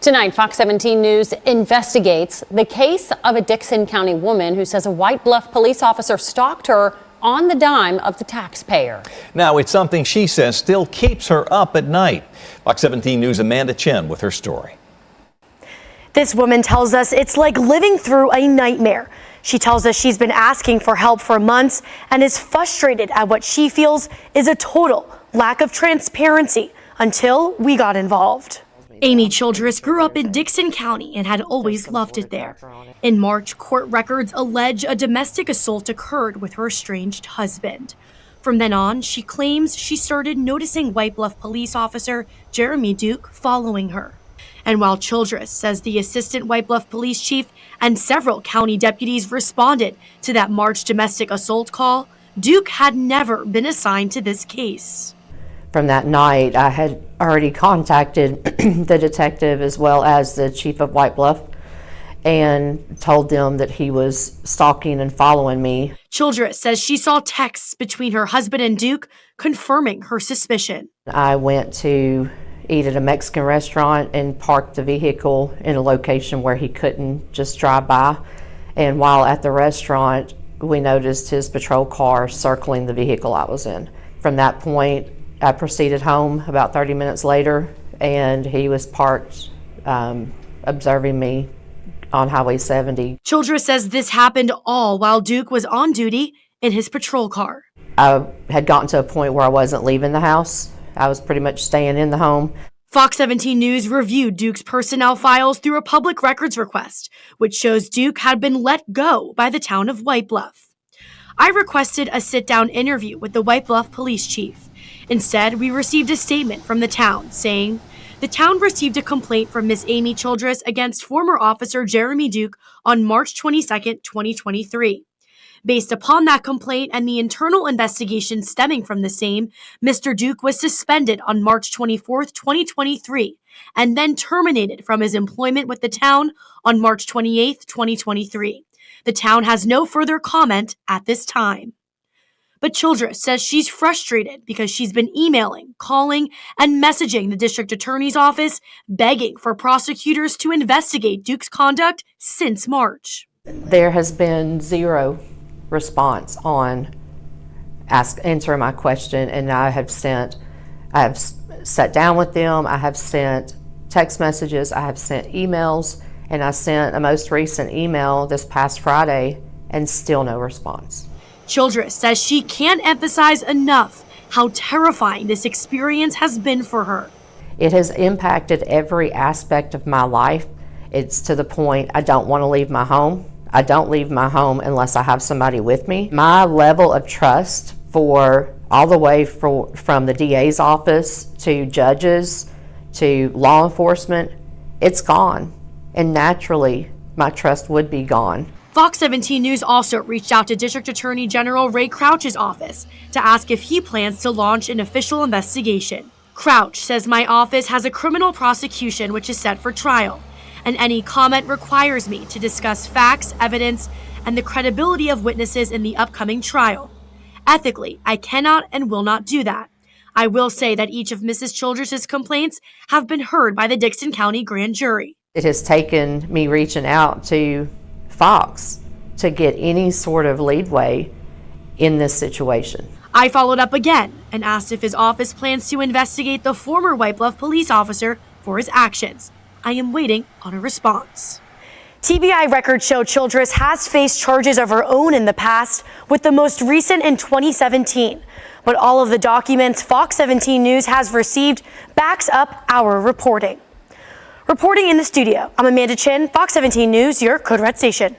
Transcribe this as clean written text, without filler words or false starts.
Tonight, Fox 17 News investigates the case of a Dickson County woman who says a White Bluff police officer stalked her on the dime of the taxpayer. Now, it's something she says still keeps her up at night. Fox 17 News' Amanda Chen with her story. This woman tells us it's like living through a nightmare. She tells us she's been asking for help for months and is frustrated at what she feels is a total lack of transparency until we got involved. Amy Childress grew up in Dickson County and had always loved it there. In March, court records allege a domestic assault occurred with her estranged husband. From then on, she claims she started noticing White Bluff police officer Jeremy Duke following her. And while Childress says the assistant White Bluff police chief and several county deputies responded to that March domestic assault call, Duke had never been assigned to this case. From that night, I had already contacted the detective as well as the chief of White Bluff and told them that he was stalking and following me. Childress says she saw texts between her husband and Duke confirming her suspicion. I went to eat at a Mexican restaurant and parked the vehicle in a location where he couldn't just drive by. And while at the restaurant, we noticed his patrol car circling the vehicle I was in. From that point, I proceeded home about 30 minutes later, and he was parked observing me on Highway 70. Childress says this happened all while Duke was on duty in his patrol car. I had gotten to a point where I wasn't leaving the house. I was pretty much staying in the home. Fox 17 News reviewed Duke's personnel files through a public records request, which shows Duke had been let go by the town of White Bluff. I requested a sit-down interview with the White Bluff police chief. Instead, we received a statement from the town saying, the town received a complaint from Miss Amy Childress against former officer Jeremy Duke on March 22, 2023. Based upon that complaint and the internal investigation stemming from the same, Mr. Duke was suspended on March 24, 2023, and then terminated from his employment with the town on March 28, 2023. The town has no further comment at this time. But Childress says she's frustrated because she's been emailing, calling, and messaging the district attorney's office, begging for prosecutors to investigate Duke's conduct since March. There has been zero response on answering my question, and I have sat down with them, I have sent text messages, I have sent emails, and I sent a most recent email this past Friday, and still no response. Childress says she can't emphasize enough how terrifying this experience has been for her. It has impacted every aspect of my life. It's to the point I don't want to leave my home. I don't leave my home unless I have somebody with me. My level of trust for all the way from the DA's office to judges to law enforcement, it's gone. And naturally, my trust would be gone. Fox 17 News also reached out to District Attorney General Ray Crouch's office to ask if he plans to launch an official investigation. Crouch says my office has a criminal prosecution which is set for trial, and any comment requires me to discuss facts, evidence, and the credibility of witnesses in the upcoming trial. Ethically, I cannot and will not do that. I will say that each of Mrs. Childress's complaints have been heard by the Dickson County Grand Jury. It has taken me reaching out to Fox to get any sort of leadway in this situation. I followed up again and asked if his office plans to investigate the former White Bluff police officer for his actions. I am waiting on a response. TBI records show Childress has faced charges of her own in the past, with the most recent in 2017. But all of the documents Fox 17 News has received backs up our reporting. Reporting in the studio, I'm Amanda Chen, Fox 17 News, your Code Red station.